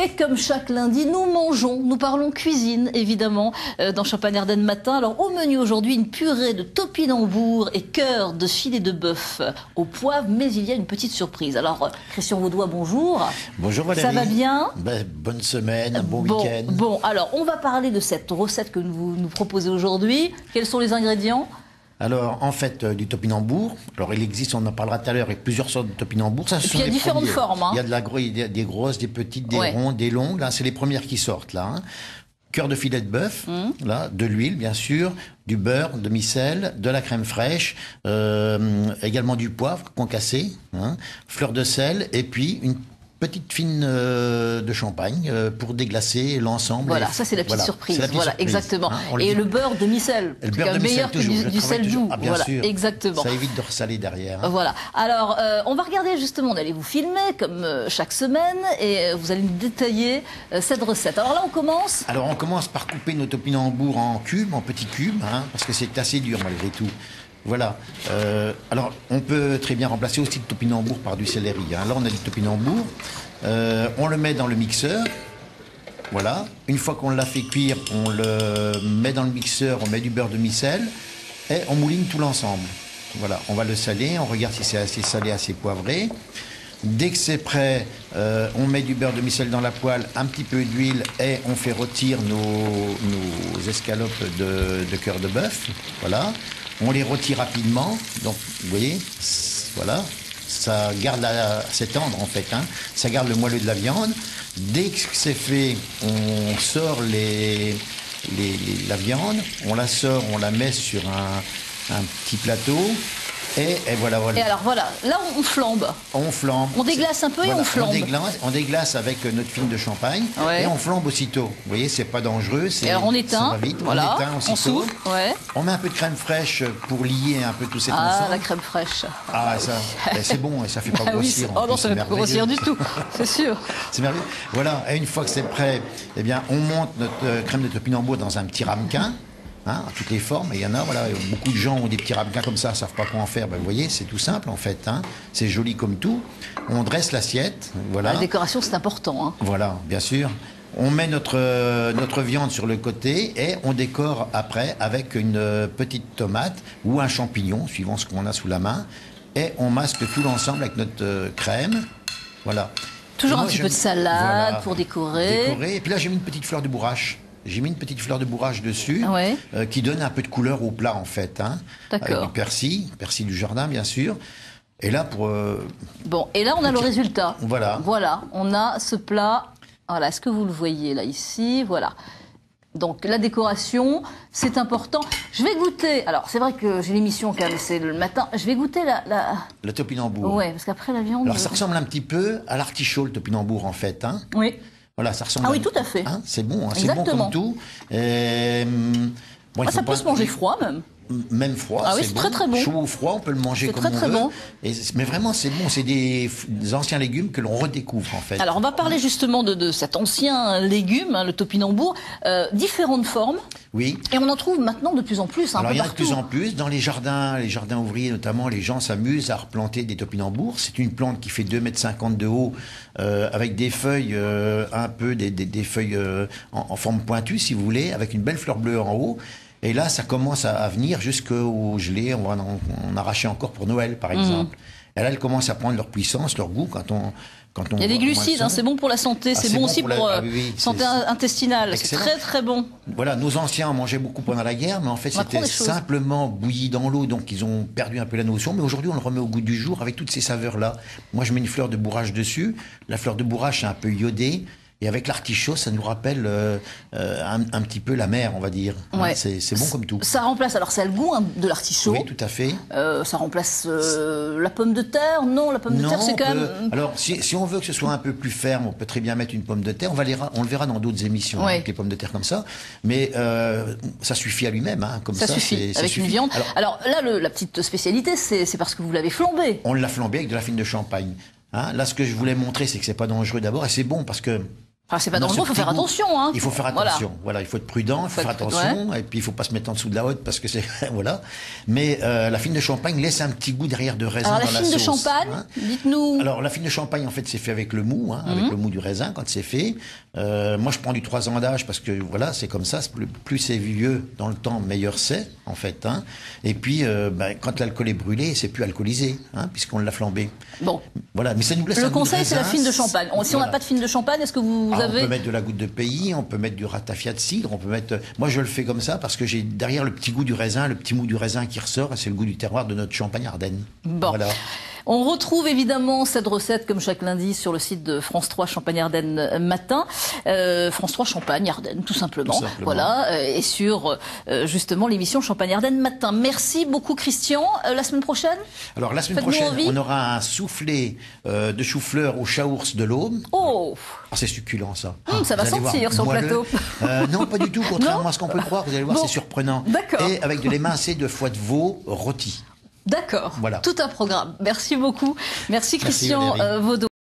Et comme chaque lundi, nous mangeons, nous parlons cuisine, évidemment, dans Champagne-Ardenne Matin. Alors, au menu aujourd'hui, une purée de topinambour et cœur de filet de bœuf au poivre, mais il y a une petite surprise. Alors, Christian Vaudois, bonjour. Bonjour Valérie. Ça va bien? Bonne semaine, un bon week-end. Bon, alors, on va parler de cette recette que vous nous proposez aujourd'hui. Quels sont les ingrédients? Alors, en fait, du topinambour. Alors, il existe, on en parlera tout à l'heure, avec plusieurs sortes de topinambour. Ça, Et puis, il y a différentes formes. Hein. Il y a des grosses, des petites, des rondes, des longues. Là, c'est les premières qui sortent, là. Hein. Cœur de filet de bœuf, là, de l'huile, bien sûr, du beurre, demi-sel, de la crème fraîche, également du poivre concassé, hein, fleur de sel, et puis une petite fine de champagne pour déglacer l'ensemble. Voilà, ça c'est la petite surprise. La petite voilà, surprise, exactement. Hein, et le beurre demi-sel, le beurre demi-sel meilleur toujours, que du sel doux. Ah, bien voilà, sûr. Exactement. Ça évite de ressaler derrière. Hein. Voilà. Alors, on va regarder justement, on allait vous filmer comme chaque semaine et vous allez nous détailler cette recette. Alors là, on commence. Alors, on commence par couper nos topinambours en cubes, en petits cubes, hein, parce que c'est assez dur malgré tout. Voilà. Alors, on peut très bien remplacer aussi le topinambour par du céleri. Hein. Là, on a du topinambour. On le met dans le mixeur. Voilà. Une fois qu'on l'a fait cuire, on le met dans le mixeur, on met du beurre demi-sel et on mouline tout l'ensemble. Voilà. On va le saler, on regarde si c'est assez salé, assez poivré. Dès que c'est prêt, on met du beurre demi-sel dans la poêle, un petit peu d'huile et on fait rôtir nos escalopes de cœur de bœuf. Voilà. On les rôtit rapidement. Donc, vous voyez, voilà. Ça garde c'est tendre en fait, hein. Ça garde le moelleux de la viande. Dès que c'est fait, on sort la viande, on la sort, on la met sur un petit plateau. Et voilà. Et alors voilà, là on flambe. On flambe. On déglace un peu et on flambe. On déglace avec notre film de champagne et on flambe aussitôt. Vous voyez, c'est pas dangereux. Et alors on éteint. Ça va vite. Voilà. On éteint aussitôt. On souffle. Ouais. On met un peu de crème fraîche pour lier un peu tout cet ensemble. Ah, la crème fraîche. Ah, ça, c'est bon, ça fait pas grossir. Oh non, ça fait pas grossir du tout, c'est sûr. C'est merveilleux. Voilà, et une fois que c'est prêt, eh bien, on monte notre crème de topinambour dans un petit ramequin. Hein, à toutes les formes, et il y en a, voilà, beaucoup de gens ont des petits ramequins comme ça, ne savent pas quoi en faire. Ben, vous voyez, c'est tout simple en fait. Hein, c'est joli comme tout. On dresse l'assiette, voilà. La décoration, c'est important. Hein. Voilà, bien sûr. On met notre viande sur le côté et on décore après avec une petite tomate ou un champignon, suivant ce qu'on a sous la main. Et on masque tout l'ensemble avec notre crème. Voilà. Toujours un petit peu de salade pour décorer. Et puis là, j'ai mis une petite fleur de bourrache. J'ai mis une petite fleur de bourrage dessus, qui donne un peu de couleur au plat en fait. Hein, avec du persil du jardin bien sûr. Et là Bon, et là on a le résultat. Voilà. Voilà, on a ce plat. Voilà, est-ce que vous le voyez là ici? Voilà. Donc la décoration, c'est important. Je vais goûter. Alors c'est vrai que j'ai l'émission quand même, c'est le matin. Je vais goûter le topinambour. Ouais, parce qu'après la viande. Alors ça ressemble un petit peu à l'artichaut le topinambour en fait. Hein. Oui. Voilà, ça ressemble. Ah oui, tout à fait. Hein, c'est bon, hein, c'est bon comme tout. Bon, ça peut se manger froid même. Même froid, ah oui, c'est bon. Très bon. Chaud ou froid, on peut le manger comme on veut. Bon. Mais vraiment, c'est bon. C'est des anciens légumes que l'on redécouvre en fait. Alors, on va parler justement de cet ancien légume, hein, le topinambour, différentes formes. Oui. Et on en trouve maintenant de plus en plus. Alors, il y en a de plus en plus. Dans les jardins ouvriers notamment, les gens s'amusent à replanter des topinambours. C'est une plante qui fait 2,50 m de haut, avec des feuilles un peu, des feuilles en forme pointue, si vous voulez, avec une belle fleur bleue en haut. Et là, ça commence à venir jusqu'au gelé. On va en arracher encore pour Noël, par exemple. Et là, elles commencent à prendre leur puissance, leur goût quand on il y a des glucides, hein, c'est bon pour la santé, c'est bon aussi pour la santé intestinale. C'est très très bon. Voilà, nos anciens en mangeaient beaucoup pendant la guerre, mais en fait c'était simplement bouilli dans l'eau, donc ils ont perdu un peu la notion. Mais aujourd'hui, on le remet au goût du jour avec toutes ces saveurs-là. Moi, je mets une fleur de bourrage dessus. La fleur de bourrage, c'est un peu iodé. Et avec l'artichaut, ça nous rappelle un petit peu la mer, on va dire. Ouais. C'est bon comme tout. Ça remplace, alors ça a le goût hein, de l'artichaut. Oui, tout à fait. Ça remplace la pomme de terre. Non, la pomme de terre, c'est quand même... Alors, si on veut que ce soit un peu plus ferme, on peut très bien mettre une pomme de terre. On le verra dans d'autres émissions, avec les pommes de terre comme ça. Mais ça suffit à lui-même. Hein, comme ça suffit, avec une viande. Alors là, la petite spécialité, c'est parce que vous l'avez flambé. On l'a flambé avec de la farine de champagne. Hein, là, ce que je voulais montrer, c'est que c'est pas dangereux d'abord. Et c'est bon parce que Enfin, c'est pas Dans dangereux, il ce faut faire petit goût, attention. Hein. Il faut faire attention. Voilà, il faut être prudent, il faut faire attention. Et puis, il faut pas se mettre en dessous de la haute parce que c'est voilà. Mais la fine de champagne laisse un petit goût derrière de raisin Alors, dans la la fine sauce. de champagne, dites-nous. Alors, la fine de champagne, en fait, c'est fait avec le mou, avec le mou du raisin quand c'est fait. Moi, je prends du 3 ans d'âge parce que voilà, c'est comme ça. Plus c'est vieux dans le temps, meilleur c'est, en fait. Et puis, quand l'alcool est brûlé, c'est plus alcoolisé, puisqu'on l'a flambé. Bon. Voilà, mais ça nous laisse un Le goût de conseil, c'est la raisin. fine de champagne. Si on n'a pas de fine de champagne, est-ce que vous avez... On peut mettre de la goutte de pays, on peut mettre du ratafia de cidre, on peut mettre... Moi, je le fais comme ça parce que j'ai derrière le petit goût du raisin, le petit mou du raisin qui ressort, et c'est le goût du terroir de notre Champagne Ardenne. Bon. Voilà. On retrouve évidemment cette recette, comme chaque lundi, sur le site de France 3 Champagne-Ardenne matin. France 3 Champagne-Ardenne, tout simplement. Voilà. Et sur, justement, l'émission Champagne-Ardenne matin. Merci beaucoup, Christian. La semaine prochaine? Alors, la semaine prochaine, on aura un soufflé de chou-fleur au chaours de l'Aube. Oh! Ah, c'est succulent, ça. Ça va sentir sur le plateau. Non, pas du tout, contrairement à ce qu'on peut croire. Vous allez voir, c'est surprenant. D'accord. Et avec de l'émincé de foie de veau rôti. D'accord. Voilà. Tout un programme. Merci beaucoup. Merci Christian Vaudou.